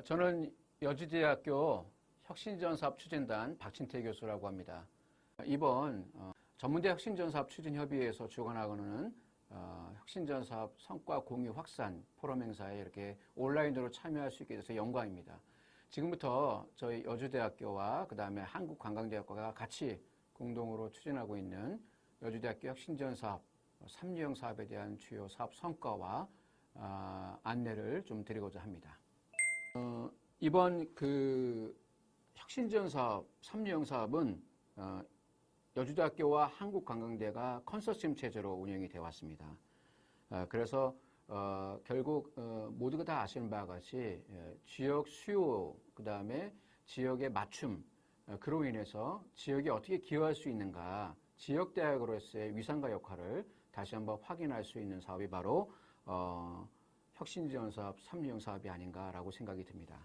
저는 여주대학교 혁신지원사업 추진단 박진태 교수라고 합니다. 이번 전문대 혁신지원사업 추진협의회에서 주관하고는 혁신지원사업 성과 공유 확산 포럼 행사에 이렇게 온라인으로 참여할 수 있게 돼서 영광입니다. 지금부터 저희 여주대학교와 그 다음에 한국관광대학과가 같이 공동으로 추진하고 있는 여주대학교 혁신지원사업 3유형 사업에 대한 주요 사업 성과와 안내를 좀 드리고자 합니다. 이번 그 혁신지원사업 3유형 사업은 여주대학교와 한국관광대가 컨소시엄 체제로 운영이 되어 왔습니다. 그래서 결국 모두가 다 아시는 바와 같이 지역 수요, 그 다음에 지역의 맞춤, 그로 인해서 지역이 어떻게 기여할 수 있는가, 지역대학으로서의 위상과 역할을 다시 한번 확인할 수 있는 사업이 바로 혁신지원사업 3유형 사업이 아닌가라고 생각이 듭니다.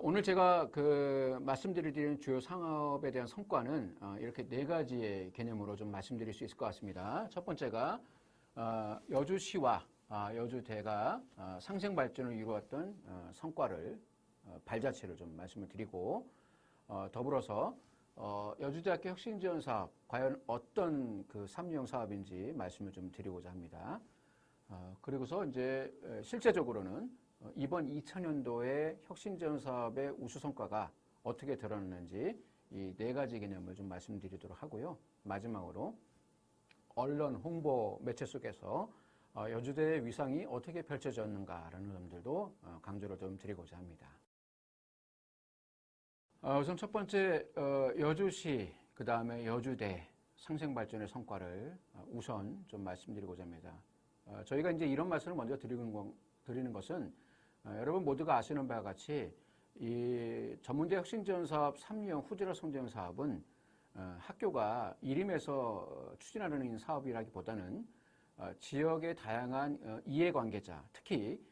오늘 제가 말씀드리는 주요 사업에 대한 성과는 이렇게 네 가지의 개념으로 좀 말씀드릴 수 있을 것 같습니다. 첫 번째가 여주시와 여주대가 상생 발전을 이루었던 성과를 발자취를 좀 말씀을 드리고 더불어서 여주대학교 혁신지원사업 과연 어떤 그 3유형 사업인지 말씀을 좀 드리고자 합니다. 그리고서 이제 실제적으로는 이번 2000년도에 혁신지원 사업의 우수 성과가 어떻게 드러났는지 이 네 가지 개념을 좀 말씀드리도록 하고요. 마지막으로 언론 홍보 매체 속에서 여주대의 위상이 어떻게 펼쳐졌는가라는 점들도 강조를 좀 드리고자 합니다. 우선 첫 번째 여주시 그 다음에 여주대 상생 발전의 성과를 우선 좀 말씀드리고자 합니다. 저희가 이제 이런 말씀을 먼저 드리는 것은 여러분 모두가 아시는 바와 같이 이 전문대 혁신지원사업 3유형 후지로 성장 사업은 학교가 일임해서 추진하는 사업이라기보다는 지역의 다양한 이해관계자, 특히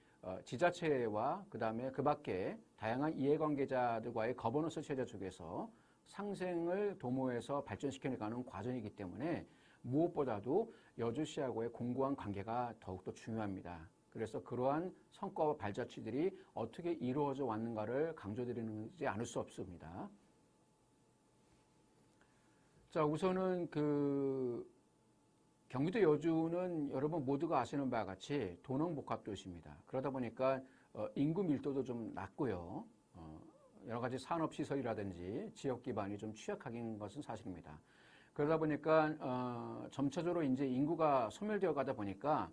지자체와 그 다음에 그 밖에 다양한 이해관계자들과의 거버넌스 체제 속에서 상생을 도모해서 발전시켜나가는 과정이기 때문에 무엇보다도 여주시하고의 공고한 관계가 더욱더 중요합니다. 그래서 그러한 성과와 발자취들이 어떻게 이루어져 왔는가를 강조드리지 않을 수 없습니다. 자, 우선은 경기도 여주는 여러분 모두가 아시는 바와 같이 도농복합도시입니다. 그러다 보니까 인구 밀도도 좀 낮고요. 여러 가지 산업시설이라든지 지역 기반이 좀 취약한 것은 사실입니다. 그러다 보니까 점차적으로 이제 인구가 소멸되어 가다 보니까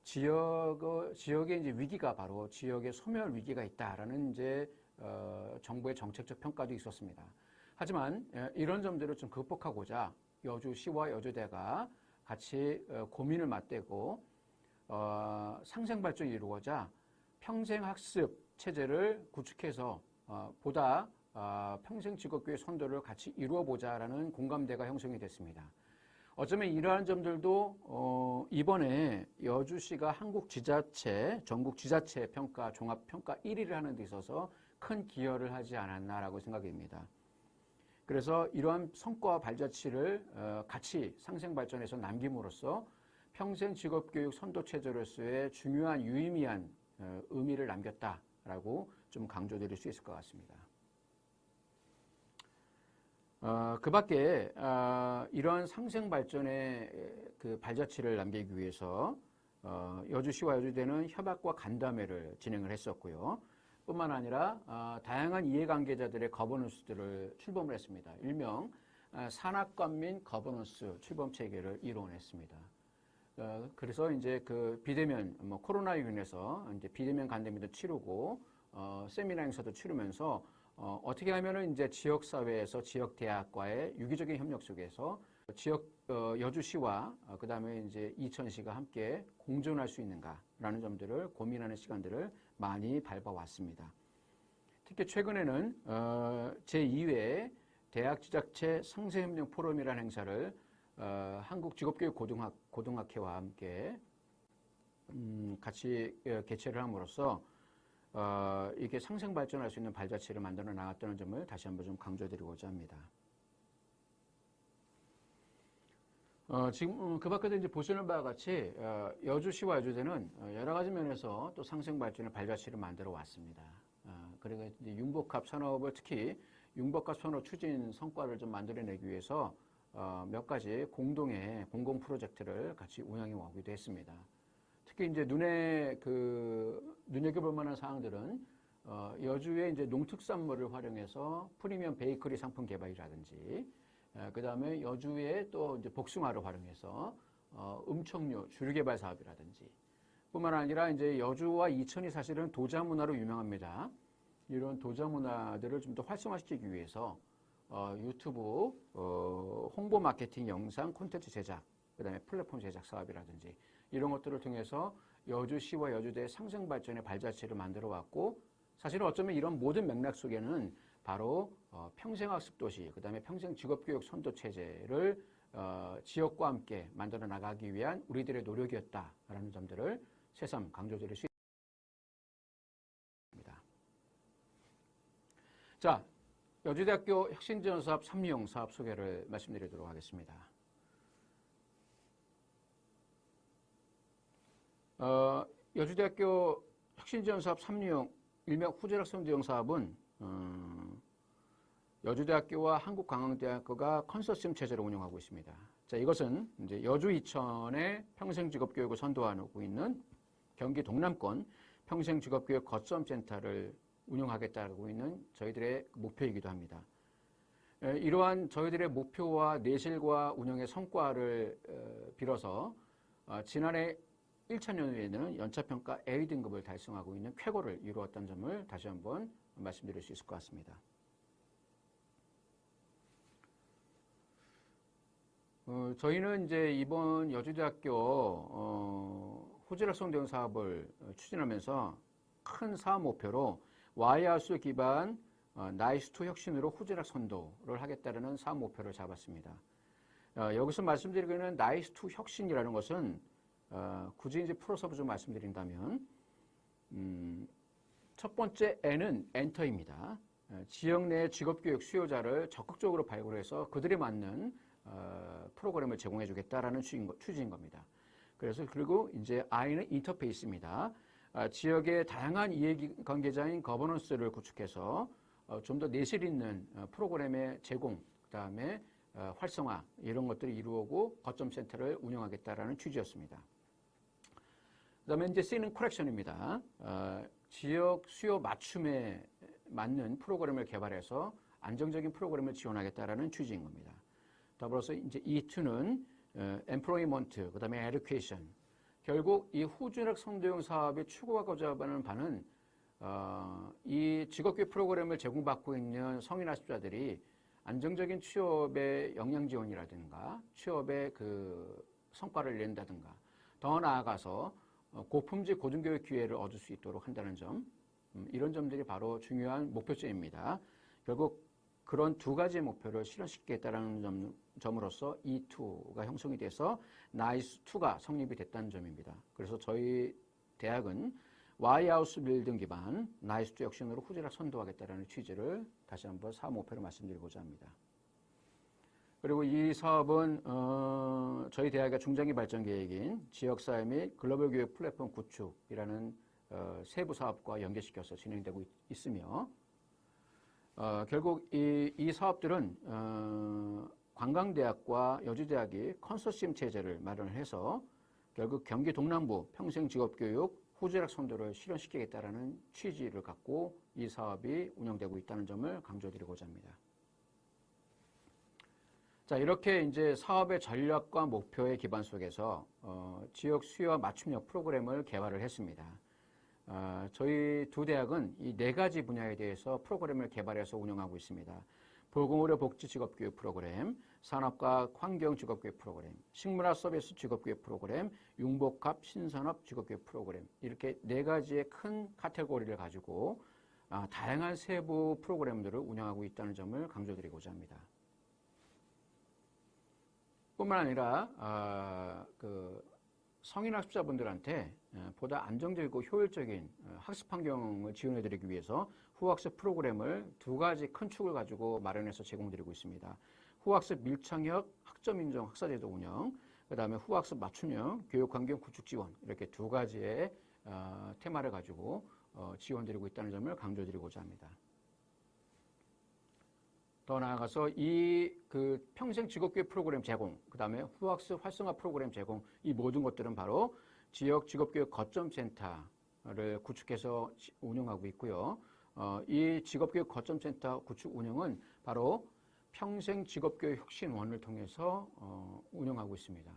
지역의 이제 위기가 바로 지역의 소멸 위기가 있다라는 이제 정부의 정책적 평가도 있었습니다. 하지만 이런 점들을 좀 극복하고자 여주시와 여주대가 같이 고민을 맞대고 상생 발전을 이루고자 평생 학습 체제를 구축해서 보다 평생 직업교육 선도를 같이 이루어보자라는 공감대가 형성이 됐습니다. 어쩌면 이러한 점들도 이번에 여주시가 한국지자체, 전국지자체 평가, 종합평가 1위를 하는 데 있어서 큰 기여를 하지 않았나라고 생각이 듭니다. 그래서 이러한 성과와 발자취를 같이 상생발전에서 남김으로써 평생 직업교육 선도체제로서의 중요한 유의미한 의미를 남겼다라고 좀 강조드릴 수 있을 것 같습니다. 그 밖에 이러한 상생 발전의 그 발자취를 남기기 위해서 여주시와 여주대는 협약과 간담회를 진행을 했었고요. 뿐만 아니라 다양한 이해관계자들의 거버넌스들을 출범을 했습니다. 일명 산악관민 거버넌스 출범 체계를 이뤄냈습니다. 그래서 이제 그 비대면 코로나로 인해서 이제 비대면 간담회도 치르고 세미나 행사도 치르면서 어떻게 하면은 이제 지역 사회에서 지역 대학과의 유기적인 협력 속에서 지역 여주시와 그 다음에 이제 이천시가 함께 공존할 수 있는가라는 점들을 고민하는 시간들을 많이 밟아왔습니다. 특히 최근에는 제2회 대학지자체 상생협력 포럼이라는 행사를 한국직업교육고등학회와 함께 같이 개최를 함으로써 이게 상생 발전할 수 있는 발자취를 만들어 나갔다는 점을 다시 한번 좀 강조드리고자 합니다. 지금 그 밖에도 이제 보시는 바와 같이 여주시와 여주대는 여러 가지 면에서 또 상생 발전의 발자취를 만들어 왔습니다. 그리고 이제 융복합 산업을 특히 융복합 산업 추진 성과를 좀 만들어내기 위해서 몇 가지 공동의 공공 프로젝트를 같이 운영해 오기도 했습니다. 특히 이제 눈여겨볼 만한 사항들은 여주의 이제 농특산물을 활용해서 프리미엄 베이커리 상품 개발이라든지, 그 다음에 여주의 또 이제 복숭아를 활용해서 음청류 주류 개발 사업이라든지, 뿐만 아니라 이제 여주와 이천이 사실은 도자 문화로 유명합니다. 이런 도자 문화들을 좀 더 활성화시키기 위해서 유튜브 홍보 마케팅 영상 콘텐츠 제작, 그 다음에 플랫폼 제작 사업이라든지 이런 것들을 통해서 여주시와 여주대의 상생 발전의 발자취를 만들어 왔고, 사실은 어쩌면 이런 모든 맥락 속에는 바로 평생학습 도시, 그 다음에 평생 직업교육 선도 체제를 지역과 함께 만들어 나가기 위한 우리들의 노력이었다라는 점들을 새삼 강조드릴 수 있습니다. 자, 여주대학교 혁신지원사업 3용 사업 소개를 말씀드리도록 하겠습니다. 여주대학교 혁신지원사업 3용 일명 후진학생대응 사업은 여주대학교와 한국관광대학교가 컨소시엄 체제로 운영하고 있습니다. 자, 이것은 이제 여주 이천의 평생직업교육을 선도하고 있는 경기 동남권 평생직업교육 거점센터를 운영하겠다고 있는 저희들의 목표이기도 합니다. 이러한 저희들의 목표와 내실과 운영의 성과를 빌어서 지난해 1차 연도에는 연차평가 A등급을 달성하고 있는 쾌거를 이루었다는 점을 다시 한번 말씀드릴 수 있을 것 같습니다. 저희는 이제 이번 여주대학교 후진학생 대응 사업을 추진하면서 큰 사업 목표로 와이하우스 기반 나이스2 혁신으로 후진학 선도를 하겠다는 사업 목표를 잡았습니다. 여기서 말씀드리기는 나이스2 혁신이라는 것은 굳이 이제 풀어서 좀 말씀드린다면 첫 번째 N은 엔터입니다. 지역 내 직업교육 수요자를 적극적으로 발굴해서 그들에 맞는 프로그램을 제공해 주겠다라는 취지인 겁니다. 그리고 이제 I는 인터페이스입니다. 지역의 다양한 이해관계자인 거버넌스를 구축해서 좀 더 내실 있는 프로그램의 제공, 그다음에 활성화 이런 것들을 이루고 거점 센터를 운영하겠다라는 취지였습니다. 그다음에 이제 C는 커렉션입니다. 지역 수요 맞춤에 맞는 프로그램을 개발해서 안정적인 프로그램을 지원하겠다라는 취지인 겁니다. 더불어서 이제 E2는 employment, 그다음에 education. 결국 이 후진학 선도형 사업이 추구하고자 하는 바는 이 직업교육 프로그램을 제공받고 있는 성인학습자들이 안정적인 취업의 역량 지원이라든가 취업의 그 성과를 낸다든가 더 나아가서 고품질 고등교육 기회를 얻을 수 있도록 한다는 점, 이런 점들이 바로 중요한 목표점입니다. 결국 그런 두 가지의 목표를 실현시키겠다는 점으로서 E2가 형성이 돼서 나이스2가 성립이 됐다는 점입니다. 그래서 저희 대학은 와이하우스 빌딩 기반 나이스2 혁신으로 후진학 선도하겠다는 취지를 다시 한번 사업 목표로 말씀드리고자 합니다. 그리고 이 사업은 저희 대학의 중장기 발전 계획인 지역사회 및 글로벌 교육 플랫폼 구축이라는 세부 사업과 연계시켜서 진행되고 있으며 결국 이 사업들은 관광대학과 여주대학이 컨소시엄 체제를 마련을 해서 결국 경기 동남부 평생직업교육 후진학 선도를 실현시키겠다는 취지를 갖고 이 사업이 운영되고 있다는 점을 강조드리고자 합니다. 자, 이렇게 이제 사업의 전략과 목표의 기반 속에서 지역 수요와 맞춤형 프로그램을 개발을 했습니다. 저희 두 대학은 이 네 가지 분야에 대해서 프로그램을 개발해서 운영하고 있습니다. 보건의료 복지 직업교육 프로그램, 산업과 환경 직업교육 프로그램, 식문화 서비스 직업교육 프로그램, 융복합 신산업 직업교육 프로그램, 이렇게 네 가지의 큰 카테고리를 가지고 다양한 세부 프로그램들을 운영하고 있다는 점을 강조드리고자 합니다. 뿐만 아니라 성인 학습자분들한테 보다 안정적이고 효율적인 학습 환경을 지원해드리기 위해서 후학습 프로그램을 두 가지 큰 축을 가지고 마련해서 제공드리고 있습니다. 후학습 밀착형 학점 인정 학사제도 운영, 그 다음에 후학습 맞춤형 교육환경 구축 지원, 이렇게 두 가지의 테마를 가지고 지원드리고 있다는 점을 강조드리고자 합니다. 더 나아가서 이 평생 직업교육 프로그램 제공, 그 다음에 후학습 활성화 프로그램 제공, 이 모든 것들은 바로 지역 직업교육 거점센터를 구축해서 운영하고 있고요. 이 직업교육 거점센터 구축 운영은 바로 평생 직업교육 혁신원을 통해서 운영하고 있습니다.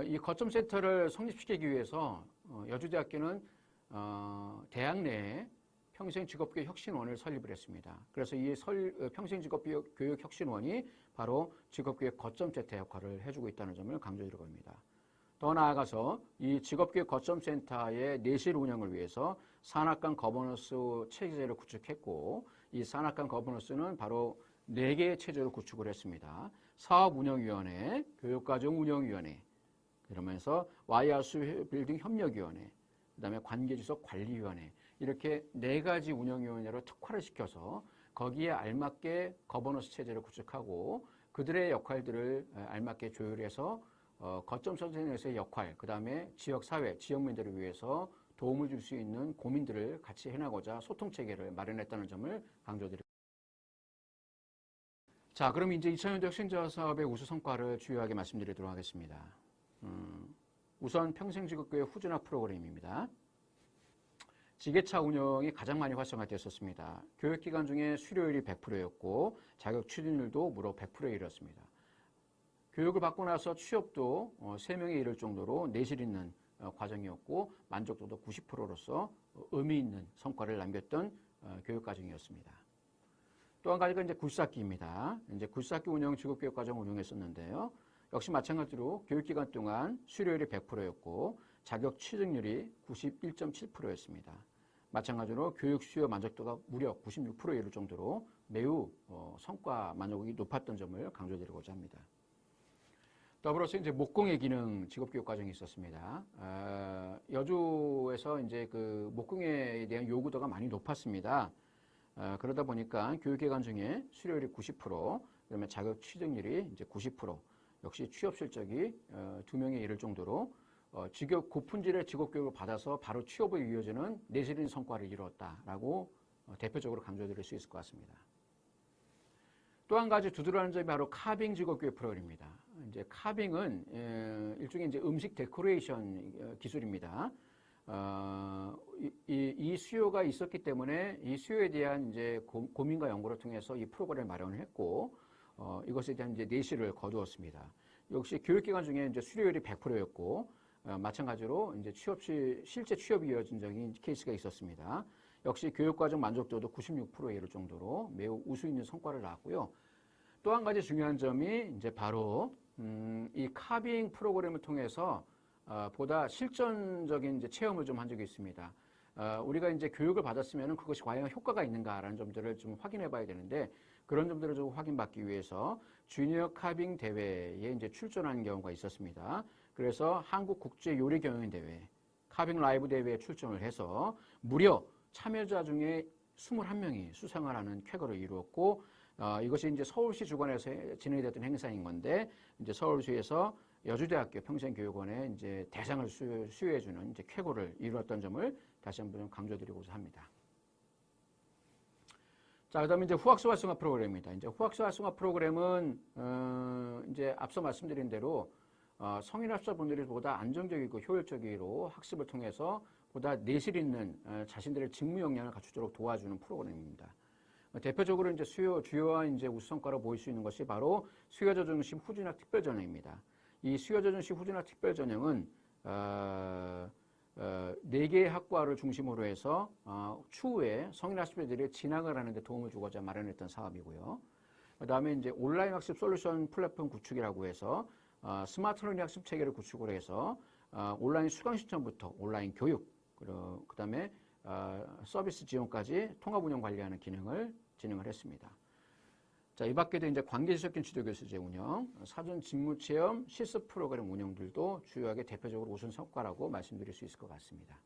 이 거점센터를 성립시키기 위해서 여주대학교는 대학 내에 평생 직업교육 혁신원을 설립을 했습니다. 그래서 이 평생 직업교육 혁신원이 바로 직업교육 거점센터 역할을 해주고 있다는 점을 강조드리고 있습니다. 더 나아가서 이 직업교육 거점센터의 내실 운영을 위해서 산학관 거버넌스 체제를 구축했고, 이 산학관 거버넌스는 바로 4개의 체제를 구축을 했습니다. 사업운영위원회, 교육과정운영위원회, 그러면서 YRC 빌딩 협력위원회, 그 다음에 관계지속 관리위원회, 이렇게 4가지 운영위원회로 특화를 시켜서 거기에 알맞게 거버넌스 체제를 구축하고 그들의 역할들을 알맞게 조율해서 거점선생에서의 역할, 그 다음에 지역사회, 지역민들을 위해서 도움을 줄 수 있는 고민들을 같이 해나가고자 소통체계를 마련했다는 점을 강조드립니다. 자, 그럼 이제 2000년도 혁신자 사업의 우수 성과를 주요하게 말씀드리도록 하겠습니다. 우선 평생직업교육 후진화 프로그램입니다. 지게차 운영이 가장 많이 활성화되었습니다. 교육기간 중에 수료율이 100%였고 자격 취준율도 무려 100%에 이르렀습니다. 교육을 받고 나서 취업도 3명에 이를 정도로 내실 있는 과정이었고 만족도도 90%로서 의미 있는 성과를 남겼던 교육과정이었습니다. 또 한 가지가 이제 굴삭기입니다. 이제 굴삭기 운영 직업교육과정을 운영했었는데요. 역시 마찬가지로 교육기간 동안 수료율이 100%였고 자격 취득률이 91.7%였습니다. 마찬가지로 교육 수요 만족도가 무려 96%에 이를 정도로 매우 성과 만족이 높았던 점을 강조드리고자 합니다. 더불어서 이제 목공의 기능 직업교육 과정이 있었습니다. 여주에서 이제 그 목공에 대한 요구도가 많이 높았습니다. 그러다 보니까 교육기간 중에 수료율이 90%, 그다음에 자격 취득률이 이제 90%, 역시 취업 실적이 2명에 이를 정도로 직업 고품질의 직업교육을 받아서 바로 취업에 이어지는 내실 있는 성과를 이루었다라고 대표적으로 강조드릴 수 있을 것 같습니다. 또 한 가지 두드러지는 점이 바로 카빙 직업교육 프로그램입니다. 이제 카빙은 일종의 이제 음식 데코레이션 기술입니다. 이 수요가 있었기 때문에 이 수요에 대한 이제 고민과 연구를 통해서 이 프로그램을 마련을 했고, 이것에 대한 이제 내실을 거두었습니다. 역시 교육기간 중에 이제 수료율이 100%였고, 마찬가지로 이제 실제 취업이 이어진 적인 케이스가 있었습니다. 역시 교육과정 만족도도 96%에 이를 정도로 매우 우수 있는 성과를 낳았고요. 또 한 가지 중요한 점이 이제 바로 이 카빙 프로그램을 통해서 보다 실전적인 이제 체험을 좀 한 적이 있습니다. 우리가 이제 교육을 받았으면 그것이 과연 효과가 있는가라는 점들을 좀 확인해 봐야 되는데, 그런 점들을 좀 확인받기 위해서 주니어 카빙 대회에 이제 출전하는 경우가 있었습니다. 그래서 한국국제요리경연대회, 카빙 라이브 대회에 출전을 해서 무려 참여자 중에 21명이 수상을 하는 쾌거를 이루었고, 이것이 이제 서울시 주관에서 진행이 됐던 행사인 건데, 이제 서울시에서 여주대학교 평생교육원에 이제 대상을 수여해주는 이제 쾌거를 이루었던 점을 다시 한번 좀 강조드리고자 합니다. 자, 그다음에 이제 후학습 활성화 프로그램입니다. 이제 후학습 활성화 프로그램은 이제 앞서 말씀드린 대로 성인 학습자분들이 보다 안정적이고 효율적으로 학습을 통해서 보다 내실 있는 자신들의 직무 역량을 갖추도록 도와주는 프로그램입니다. 대표적으로 이제 주요한 이제 우수 성과로 보일 수 있는 것이 바로 수요자 중심 후진학 특별 전형입니다. 이 수요자 중심 후진학 특별 전형은 4개의 학과를 중심으로 해서 추후에 성인 학습자들이 진학을 하는 데 도움을 주고자 마련했던 사업이고요. 그 다음에 이제 온라인 학습 솔루션 플랫폼 구축이라고 해서 스마트 러닝 학습 체계를 구축을 해서 온라인 수강 신청부터 온라인 교육, 그 다음에 서비스 지원까지 통합 운영 관리하는 기능을 진행을 했습니다. 자, 이 밖에도 이제 관계지속적인 지도교수제 운영, 사전 직무 체험, 실습 프로그램 운영들도 주요하게 대표적으로 우선 성과라고 말씀드릴 수 있을 것 같습니다.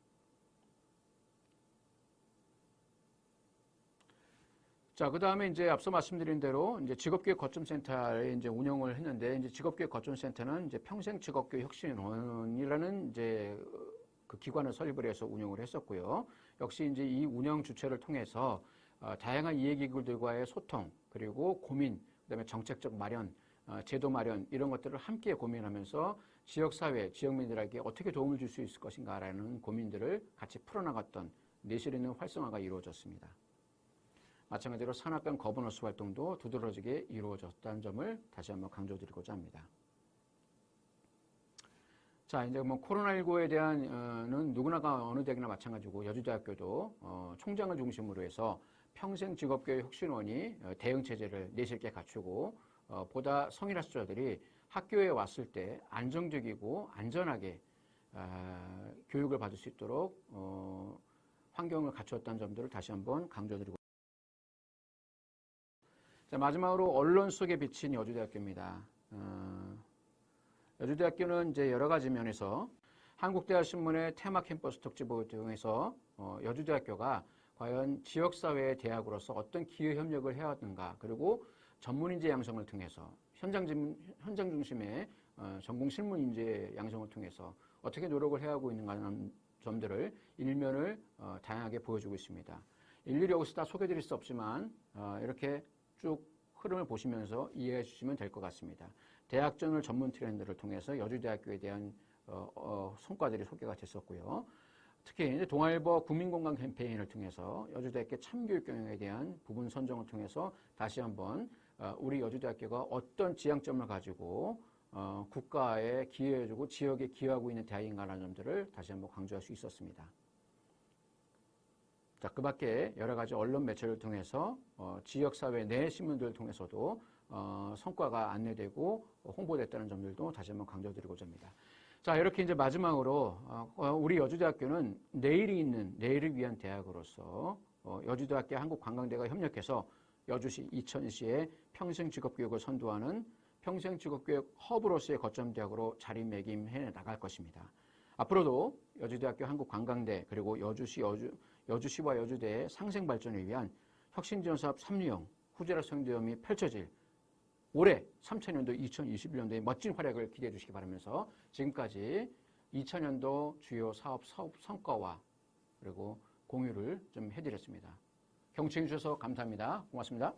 자, 그 다음에 이제 앞서 말씀드린 대로 이제 직업교육 거점센터에 이제 운영을 했는데, 이제 직업교육 거점센터는 이제 평생 직업교육 혁신원이라는 이제 그 기관을 설립을 해서 운영을 했었고요. 역시 이제 이 운영 주체를 통해서 다양한 이해기구들과의 소통, 그리고 고민, 그다음에 정책적 마련, 제도 마련 이런 것들을 함께 고민하면서 지역사회, 지역민들에게 어떻게 도움을 줄 수 있을 것인가라는 고민들을 같이 풀어나갔던 내실 있는 활성화가 이루어졌습니다. 마찬가지로 산업 간 거버넌스 활동도 두드러지게 이루어졌다는 점을 다시 한번 강조드리고자 합니다. 자, 이제 뭐 코로나19에 대한은 누구나가 어느 대학이나 마찬가지고 여주대학교도 총장을 중심으로 해서 평생 직업교육 혁신원이 대응 체제를 내실 있게 갖추고 보다 성인 학습자들이 학교에 왔을 때 안정적이고 안전하게 교육을 받을 수 있도록 환경을 갖추었다는 점들을 다시 한번 강조드리고. 자, 마지막으로 언론 속에 비친 여주대학교입니다. 여주대학교는 이제 여러 가지 면에서 한국대학신문의 테마 캠퍼스 특집을 통해서 여주대학교가 과연 지역사회의 대학으로서 어떤 기회 협력을 해왔는가, 그리고 전문인재 양성을 통해서 현장 중심의 전공 실무 인재 양성을 통해서 어떻게 노력을 해오고 있는가 하는 점들을 일면을 다양하게 보여주고 있습니다. 일일이 여기서 다 소개드릴 수 없지만 이렇게 쭉 흐름을 보시면서 이해해 주시면 될 것 같습니다. 대학전을 전문 트렌드를 통해서 여주대학교에 대한 성과들이 소개가 됐었고요. 특히 이제 동아일보 국민공감 캠페인을 통해서 여주대학교 참교육 경영에 대한 부분 선정을 통해서 다시 한번 우리 여주대학교가 어떤 지향점을 가지고 국가에 기여해주고 지역에 기여하고 있는 대학인가라는 점들을 다시 한번 강조할 수 있었습니다. 자, 그 밖에 여러 가지 언론 매체를 통해서 지역사회 내 신문들을 통해서도 성과가 안내되고 홍보됐다는 점들도 다시 한번 강조드리고자 합니다. 자, 이렇게 이제 마지막으로 우리 여주대학교는 내일이 있는 내일을 위한 대학으로서 여주대학교 한국관광대가 협력해서 여주시, 이천시의 평생직업교육을 선도하는 평생직업교육 허브로서의 거점대학으로 자리매김해 나갈 것입니다. 앞으로도 여주대학교 한국관광대 그리고 여주시와 여주대의 상생 발전을 위한 혁신지원사업 3류형 후제라 성대험이 펼쳐질 올해 3차년도 2021년도에 멋진 활약을 기대해 주시기 바라면서 지금까지 2000년도 주요 사업 성과와 그리고 공유를 좀 해드렸습니다. 경청해 주셔서 감사합니다. 고맙습니다.